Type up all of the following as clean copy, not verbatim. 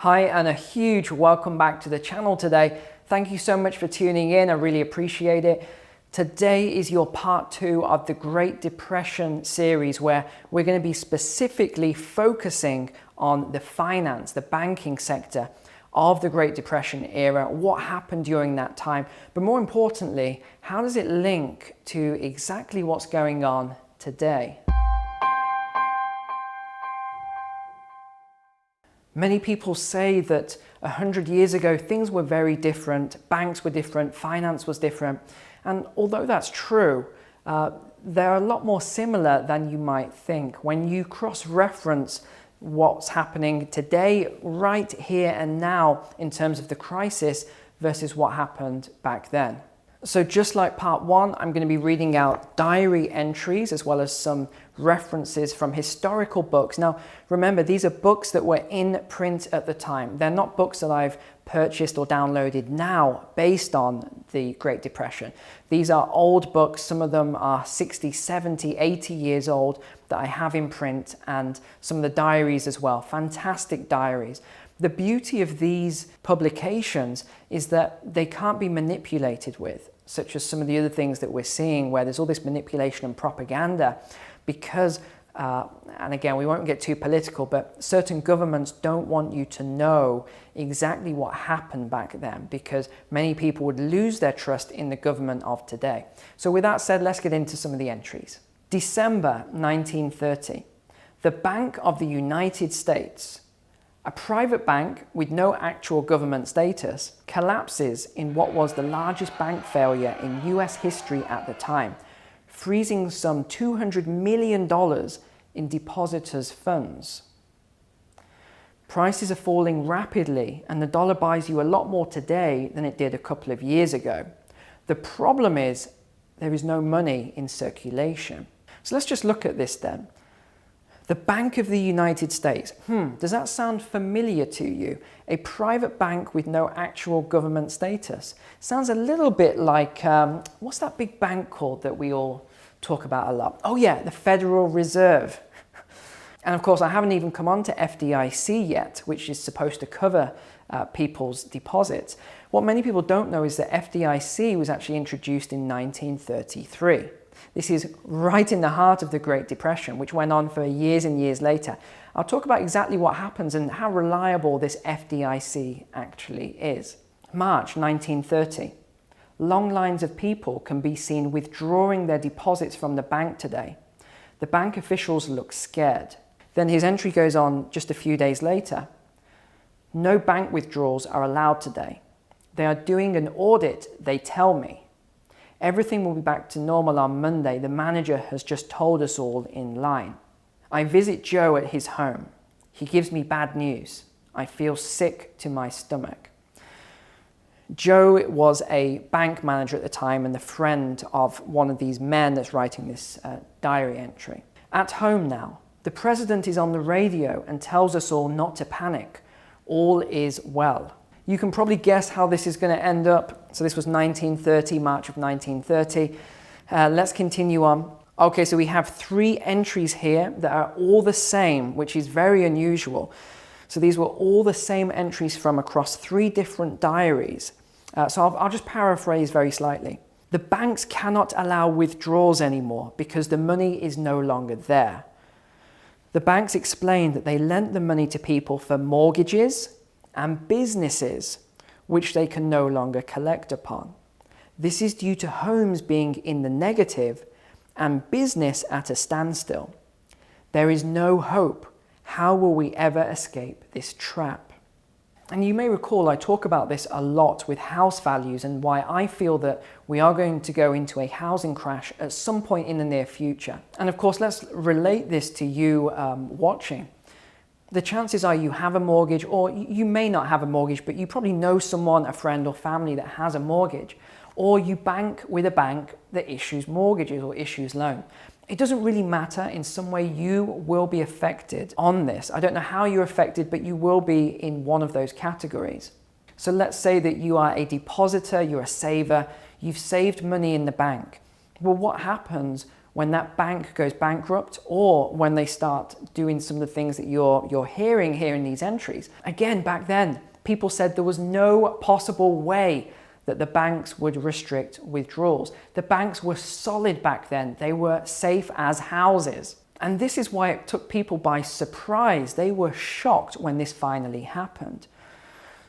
Hi, and a huge welcome back to the channel today. Thank you so much for tuning in. I really appreciate it. Today is your part 2 of the Great Depression series, where we're going to be specifically focusing on the finance, the banking sector of the Great Depression era, what happened during that time, but more importantly, how does it link to exactly what's going on today? Many people say that 100 years ago things were very different, banks were different, finance was different, and although that's true, they're a lot more similar than you might think when you cross-reference what's happening today, right here and now, in terms of the crisis versus what happened back then. So just like part 1, I'm going to be reading out diary entries as well as some references from historical books. Now, remember, these are books that were in print at the time. They're not books that I've purchased or downloaded now based on the Great Depression. These are old books. Some of them are 60, 70, 80 years old that I have in print, and some of the diaries as well. Fantastic diaries. The beauty of these publications is that they can't be manipulated with, such as some of the other things that we're seeing where there's all this manipulation and propaganda because, and again, we won't get too political, but certain governments don't want you to know exactly what happened back then because many people would lose their trust in the government of today. So with that said, let's get into some of the entries. December 1930, the Bank of the United States, a private bank with no actual government status, collapses in what was the largest bank failure in US history at the time, freezing some $200 million in depositors' funds. Prices are falling rapidly, and the dollar buys you a lot more today than it did a couple of years ago. The problem is there is no money in circulation. So let's just look at this then. The Bank of the United States. Does that sound familiar to you? A private bank with no actual government status. Sounds a little bit like, what's that big bank called that we all talk about a lot? Oh yeah, the Federal Reserve. And of course, I haven't even come on to FDIC yet, which is supposed to cover people's deposits. What many people don't know is that FDIC was actually introduced in 1933. This is right in the heart of the Great Depression, which went on for years and years later. I'll talk about exactly what happens and how reliable this FDIC actually is. March 1930. Long lines of people can be seen withdrawing their deposits from the bank today. The bank officials look scared. Then his entry goes on just a few days later. No bank withdrawals are allowed today. They are doing an audit, they tell me. Everything will be back to normal on Monday. The manager has just told us all in line. I visit Joe at his home. He gives me bad news. I feel sick to my stomach. Joe was a bank manager at the time and the friend of one of these men that's writing this diary entry. At home now, the president is on the radio and tells us all not to panic. All is well. You can probably guess how this is going to end up. So this was 1930, March of 1930. Let's continue on. Okay, so we have 3 entries here that are all the same, which is very unusual. So these were all the same entries from across 3 different diaries. So I'll just paraphrase very slightly. The banks cannot allow withdrawals anymore because the money is no longer there. The banks explained that they lent the money to people for mortgages and businesses, which they can no longer collect upon. This is due to homes being in the negative and business at a standstill. There is no hope. How will we ever escape this trap? And you may recall I talk about this a lot with house values and why I feel that we are going to go into a housing crash at some point in the near future. And of course, let's relate this to you watching. The chances are you have a mortgage, or you may not have a mortgage, but you probably know someone, a friend or family that has a mortgage, or you bank with a bank that issues mortgages or issues loan. It doesn't really matter. In some way, you will be affected on this. I don't know how you're affected, but you will be in one of those categories. So let's say that you are a depositor, you're a saver, you've saved money in the bank. Well, what happens when that bank goes bankrupt, or when they start doing some of the things that you're hearing here in these entries. Again, back then, people said there was no possible way that the banks would restrict withdrawals. The banks were solid back then. They were safe as houses. And this is why it took people by surprise. They were shocked when this finally happened.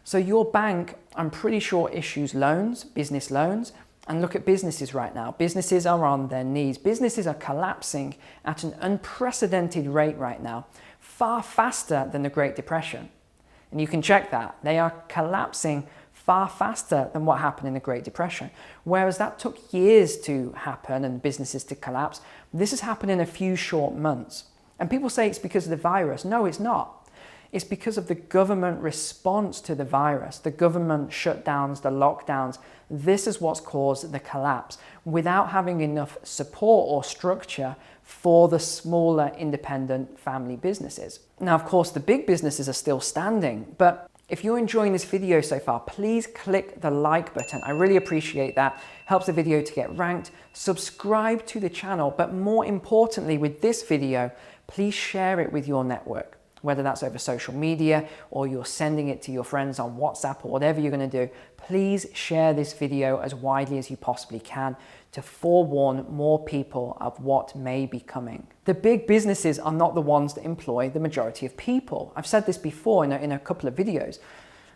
So your bank, I'm pretty sure, issues loans, business loans. And look at businesses right now. Businesses are on their knees. Businesses are collapsing at an unprecedented rate right now, far faster than the Great Depression. And you can check that. They are collapsing far faster than what happened in the Great Depression. Whereas that took years to happen and businesses to collapse, this has happened in a few short months. And people say it's because of the virus. No, it's not. It's because of the government response to the virus, the government shutdowns, the lockdowns. This is what's caused the collapse without having enough support or structure for the smaller independent family businesses. Now, of course, the big businesses are still standing, but if you're enjoying this video so far, please click the like button. I really appreciate that. Helps the video to get ranked. Subscribe to the channel, but more importantly with this video, please share it with your network. Whether that's over social media or you're sending it to your friends on WhatsApp or whatever you're going to do, please share this video as widely as you possibly can to forewarn more people of what may be coming. The big businesses are not the ones that employ the majority of people. I've said this before in a couple of videos.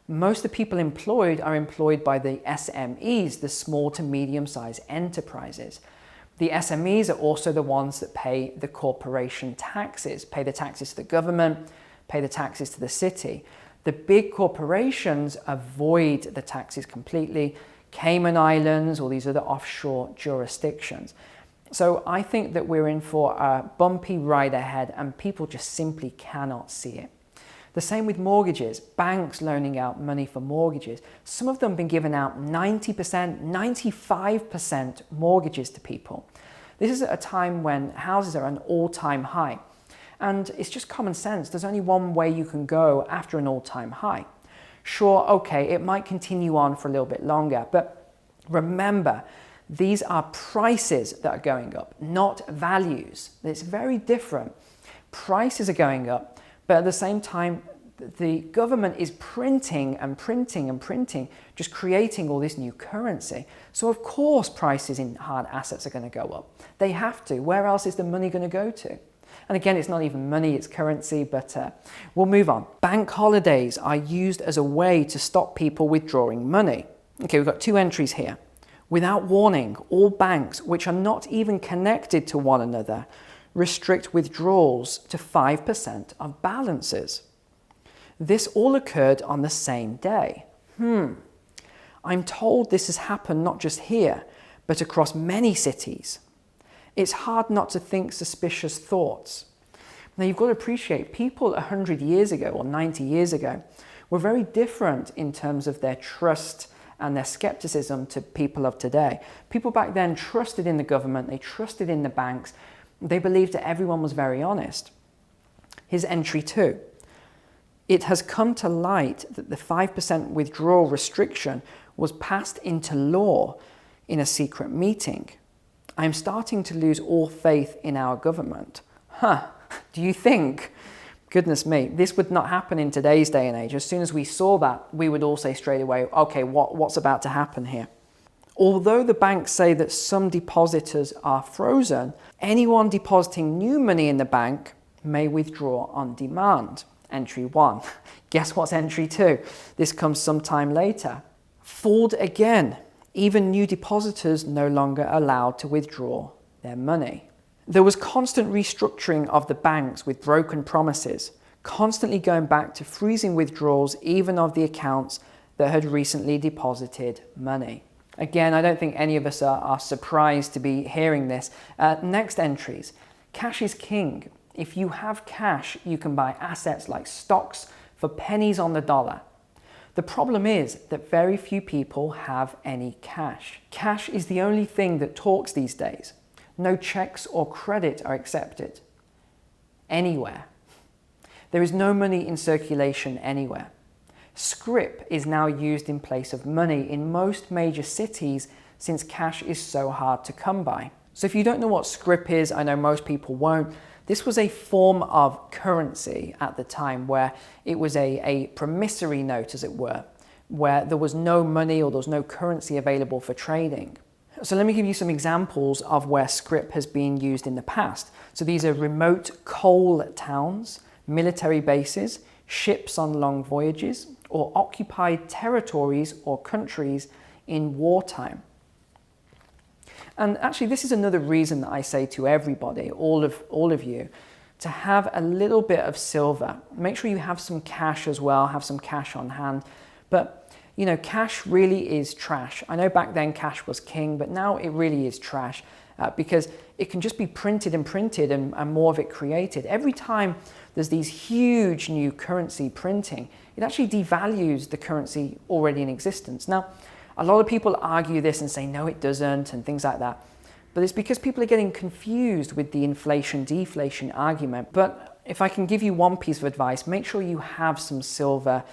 Most of the people employed are employed by the SMEs, the small to medium-sized enterprises. The SMEs are also the ones that pay the corporation taxes, pay the taxes to the government, pay the taxes to the city. The big corporations avoid the taxes completely, Cayman Islands, or these other offshore jurisdictions. So I think that we're in for a bumpy ride ahead and people just simply cannot see it. The same with mortgages, banks loaning out money for mortgages. Some of them have been giving out 90%, 95% mortgages to people. This is at a time when houses are at an all-time high. And it's just common sense. There's only one way you can go after an all-time high. Sure, okay, it might continue on for a little bit longer, but remember, these are prices that are going up, not values. It's very different. Prices are going up, but at the same time, the government is printing and printing and printing, just creating all this new currency. So of course prices in hard assets are going to go up. They have to. Where else is the money going to go to? And again, it's not even money, it's currency, but we'll move on. Bank holidays are used as a way to stop people withdrawing money. Okay, we've got two entries here. Without warning, all banks, which are not even connected to one another, restrict withdrawals to 5% of balances. This all occurred on the same day. I'm told this has happened not just here, but across many cities. It's hard not to think suspicious thoughts. Now you've got to appreciate people 100 years ago or 90 years ago were very different in terms of their trust and their skepticism to people of today. People back then trusted in the government, they trusted in the banks, they believed that everyone was very honest. Here's entry 2. It has come to light that the 5% withdrawal restriction was passed into law in a secret meeting. I am starting to lose all faith in our government. Do you think? Goodness me, this would not happen in today's day and age. As soon as we saw that, we would all say straight away, okay, what's about to happen here? Although the banks say that some depositors are frozen, anyone depositing new money in the bank may withdraw on demand. Entry 1. Guess what's entry 2? This comes sometime later. Fooled again. Even new depositors no longer allowed to withdraw their money. There was constant restructuring of the banks with broken promises, constantly going back to freezing withdrawals even of the accounts that had recently deposited money. Again, I don't think any of us are surprised to be hearing this. Next entries. Cash is king. If you have cash, you can buy assets like stocks for pennies on the dollar. The problem is that very few people have any cash. Cash is the only thing that talks these days. No checks or credit are accepted anywhere. There is no money in circulation anywhere. Scrip is now used in place of money in most major cities since cash is so hard to come by. So if you don't know what scrip is, I know most people won't. This was a form of currency at the time where it was a promissory note, as it were, where there was no money or there was no currency available for trading. So let me give you some examples of where scrip has been used in the past. So these are remote coal towns, military bases, ships on long voyages, or occupied territories or countries in wartime. And actually, this is another reason that I say to everybody, all of you, to have a little bit of silver. Make sure you have some cash as well, have some cash on hand. But, you know, cash really is trash. I know back then cash was king, but now it really is trash because it can just be printed and more of it created. Every time there's these huge new currency printing, it actually devalues the currency already in existence. Now, a lot of people argue this and say, no, it doesn't, and things like that. But it's because people are getting confused with the inflation-deflation argument. But if I can give you one piece of advice, make sure you have some silver.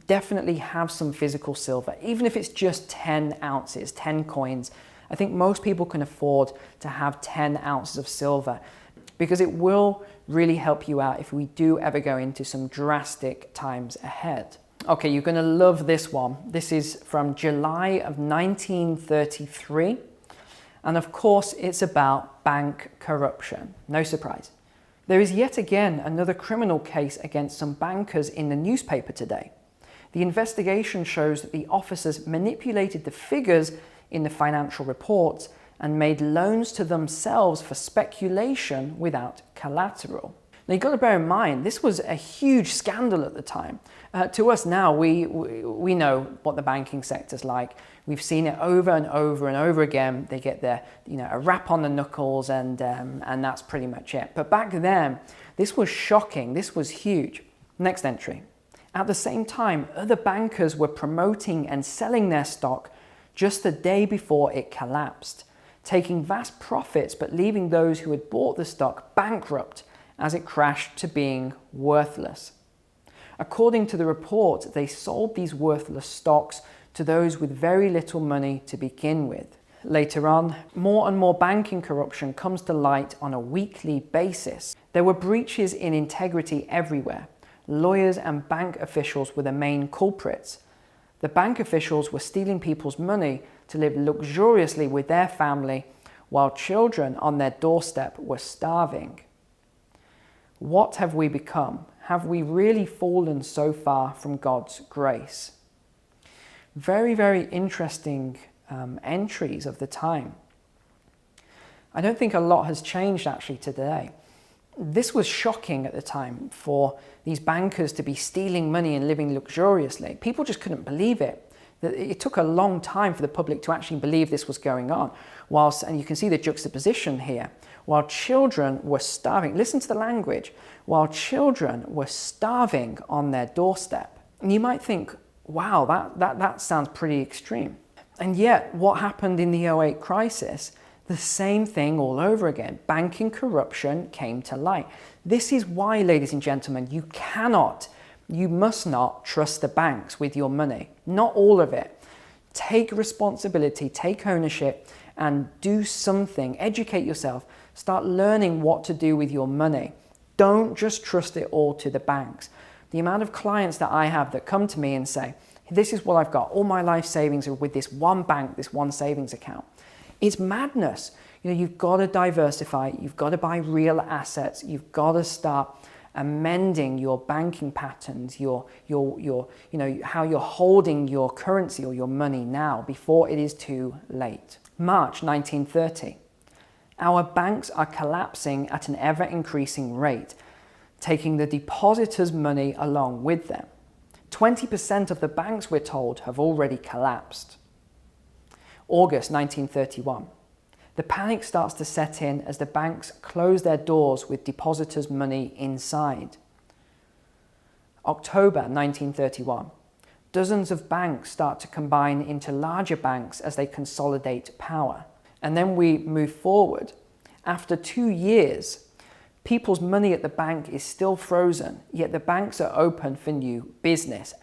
Definitely have some physical silver, even if it's just 10 ounces, 10 coins. I think most people can afford to have 10 ounces of silver because it will really help you out if we do ever go into some drastic times ahead. Okay, you're going to love this one. This is from July of 1933. And of course, it's about bank corruption. No surprise. There is yet again another criminal case against some bankers in the newspaper today. The investigation shows that the officers manipulated the figures in the financial reports and made loans to themselves for speculation without collateral. Now, you've got to bear in mind, this was a huge scandal at the time. To us now, we know what the banking sector's like. We've seen it over and over and over again. They get their, a rap on the knuckles and that's pretty much it. But back then, this was shocking. This was huge. Next entry. At the same time, other bankers were promoting and selling their stock just the day before it collapsed, taking vast profits but leaving those who had bought the stock bankrupt as it crashed to being worthless. According to the report, they sold these worthless stocks to those with very little money to begin with. Later on, more and more banking corruption comes to light on a weekly basis. There were breaches in integrity everywhere. Lawyers and bank officials were the main culprits. The bank officials were stealing people's money to live luxuriously with their family, while children on their doorstep were starving. What have we become? Have we really fallen so far from God's grace? Very, very interesting entries of the time. I don't think a lot has changed actually today. This was shocking at the time for these bankers to be stealing money and living luxuriously. People just couldn't believe it. It took a long time for the public to actually believe this was going on. And you can see the juxtaposition here. While children were starving, listen to the language, while children were starving on their doorstep. And you might think, wow, that sounds pretty extreme. And yet, what happened in the 2008 crisis? The same thing all over again. Banking corruption came to light. This is why, ladies and gentlemen, you must not trust the banks with your money. Not all of it. Take responsibility, take ownership, and do something. Educate yourself. Start learning what to do with your money. Don't just trust it all to the banks. The amount of clients that I have that come to me and say, this is what I've got. All my life savings are with this one bank, this one savings account. It's madness. You've got to diversify. You've got to buy real assets. You've got to start amending your banking patterns, how you're holding your currency or your money now before it is too late. March 1930. Our banks are collapsing at an ever-increasing rate, taking the depositors' money along with them. 20% of the banks, we're told, have already collapsed. August 1931. The panic starts to set in as the banks close their doors with depositors' money inside. October 1931. Dozens of banks start to combine into larger banks as they consolidate power. And then we move forward. After 2 years, people's money at the bank is still frozen, yet the banks are open for new business!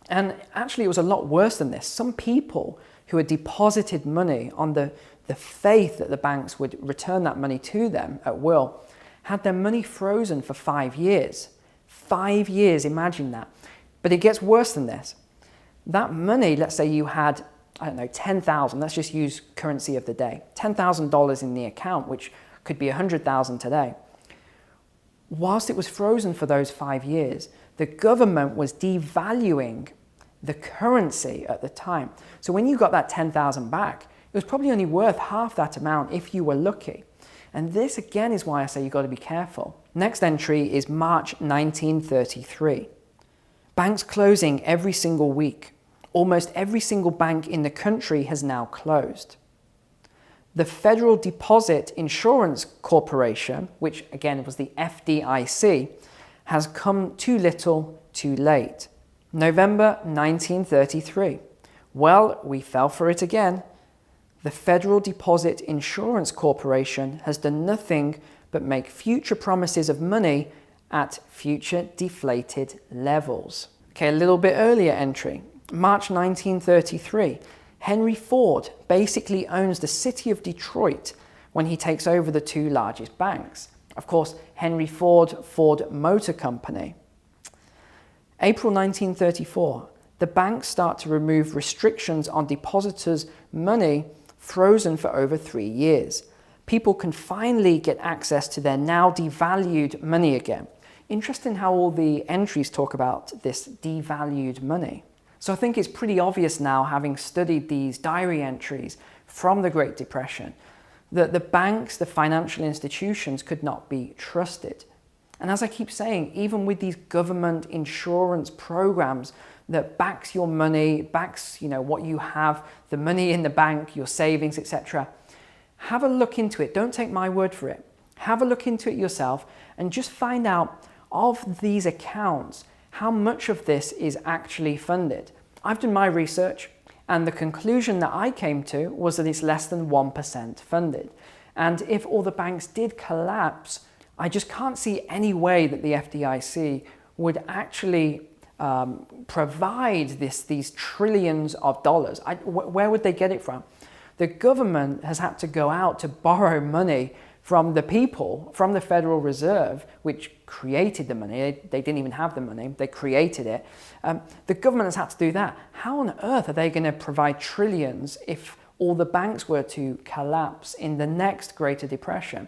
And actually, it was a lot worse than this. Some people who had deposited money on the the faith that the banks would return that money to them at will, had their money frozen for 5 years. 5 years, imagine that. But it gets worse than this. That money, let's say you had, I don't know, 10,000, let's just use currency of the day, $10,000 in the account, which could be 100,000 today. Whilst it was frozen for those 5 years, the government was devaluing the currency at the time. So when you got that 10,000 back, it was probably only worth half that amount if you were lucky. And this again is why I say you've got to be careful. Next entry is March 1933. Banks closing every single week. Almost every single bank in the country has now closed. The Federal Deposit Insurance Corporation, which again was the FDIC, has come too little, too late. November 1933. Well, we fell for it again. The Federal Deposit Insurance Corporation has done nothing but make future promises of money at future deflated levels. Okay, a little bit earlier entry, March 1933. Henry Ford basically owns the city of Detroit when he takes over the 2 largest banks. Of course, Henry Ford, Ford Motor Company. April 1934. The banks start to remove restrictions on depositors' money frozen for over 3 years. People can finally get access to their now devalued money again. Interesting how all the entries talk about this devalued money. So I think it's pretty obvious now, having studied these diary entries from the Great Depression, that the banks, the financial institutions could not be trusted. And as I keep saying, even with these government insurance programs that backs your money, backs what you have, the money in the bank, your savings, etc. Have a look into it. Don't take my word for it. Have a look into it yourself and just find out of these accounts how much of this is actually funded. I've done my research and the conclusion that I came to was that it's less than 1% funded. And if all the banks did collapse, I just can't see any way that the FDIC would actually provide these trillions of dollars. Where would they get it from? The government has had to go out to borrow money from the people, from the Federal Reserve, which created the money. They didn't even have the money, they created it. The government has had to do that. How on earth are they going to provide trillions if all the banks were to collapse in the next Greater Depression?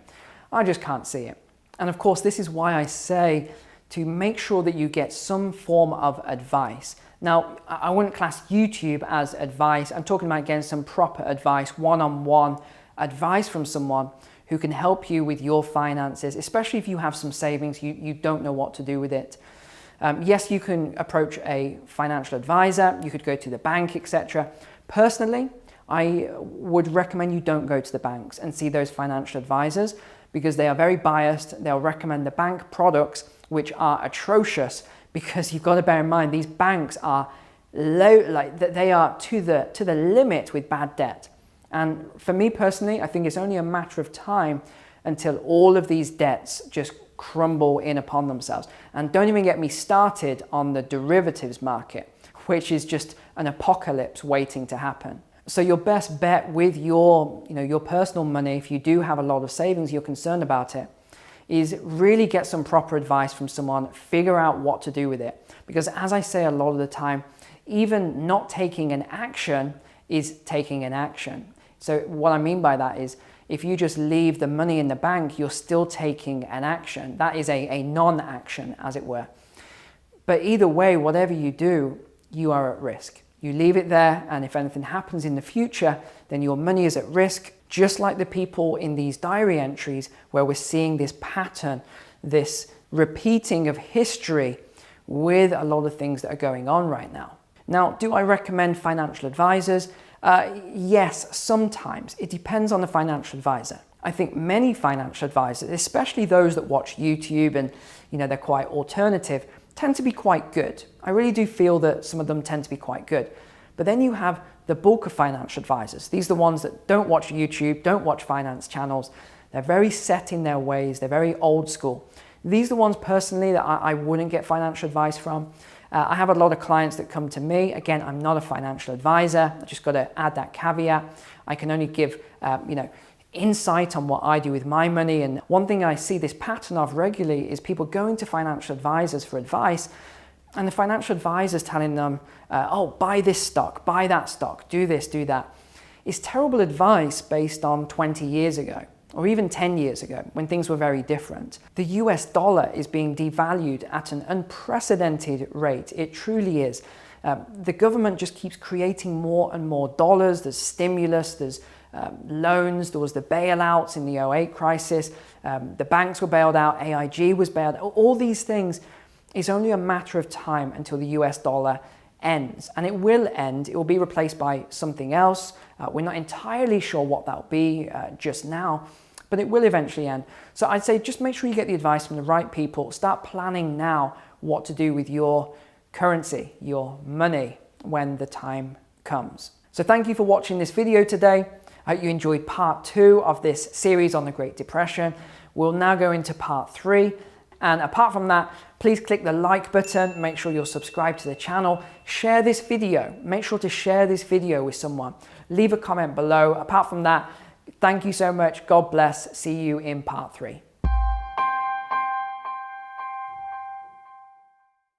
I just can't see it. And of course, this is why I say to make sure that you get some form of advice. Now, I wouldn't class YouTube as advice. I'm talking about getting some proper advice, one-on-one advice from someone who can help you with your finances, especially if you have some savings, you don't know what to do with it. Yes, you can approach a financial advisor, you could go to the bank, etc. Personally, I would recommend you don't go to the banks and see those financial advisors because they are very biased. They'll recommend the bank products which are atrocious, because you've got to bear in mind these banks are they are to the limit with bad debt. And for me personally, I think it's only a matter of time until all of these debts just crumble in upon themselves. And don't even get me started on the derivatives market, which is just an apocalypse waiting to happen. So your best bet with your personal money, if you do have a lot of savings, you're concerned about it, is really get some proper advice from someone, figure out what to do with it. Because as I say a lot of the time, even not taking an action is taking an action. So what I mean by that is, if you just leave the money in the bank, you're still taking an action. That is a non-action, as it were. But either way, whatever you do, you are at risk. You leave it there, and if anything happens in the future, then your money is at risk, just like the people in these diary entries where we're seeing this pattern, this repeating of history with a lot of things that are going on right now. Now, do I recommend financial advisors? Yes, sometimes. It depends on the financial advisor. I think many financial advisors, especially those that watch YouTube and they're quite alternative, tend to be quite good. I really do feel that some of them tend to be quite good. But then you have the bulk of financial advisors. These are the ones that don't watch YouTube, don't watch finance channels. They're very set in their ways. They're very old school. These are the ones personally that I wouldn't get financial advice from. I have a lot of clients that come to me. Again, I'm not a financial advisor. I just got to add that caveat. I can only give, insight on what I do with my money. And one thing I see this pattern of regularly is people going to financial advisors for advice, and the financial advisors telling them, buy this stock, buy that stock, do this, do that. It's terrible advice based on 20 years ago, or even 10 years ago, when things were very different. The US dollar is being devalued at an unprecedented rate. It truly is. The government just keeps creating more and more dollars. There's stimulus, there's loans, there was the bailouts in the 2008 crisis, the banks were bailed out, AIG was bailed out. All these things, it's only a matter of time until the US dollar ends, and it will end. It will be replaced by something else. We're not entirely sure what that will be just now, but it will eventually end. So I'd say just make sure you get the advice from the right people. Start planning now what to do with your currency, your money, when the time comes. So thank you for watching this video today. I hope you enjoyed part 2 of this series on the Great Depression. We'll now go into part 3. And apart from that, please click the like button, make sure you're subscribed to the channel, share this video, make sure to share this video with someone, leave a comment below. Apart from that, thank you so much, God bless, see you in part 3.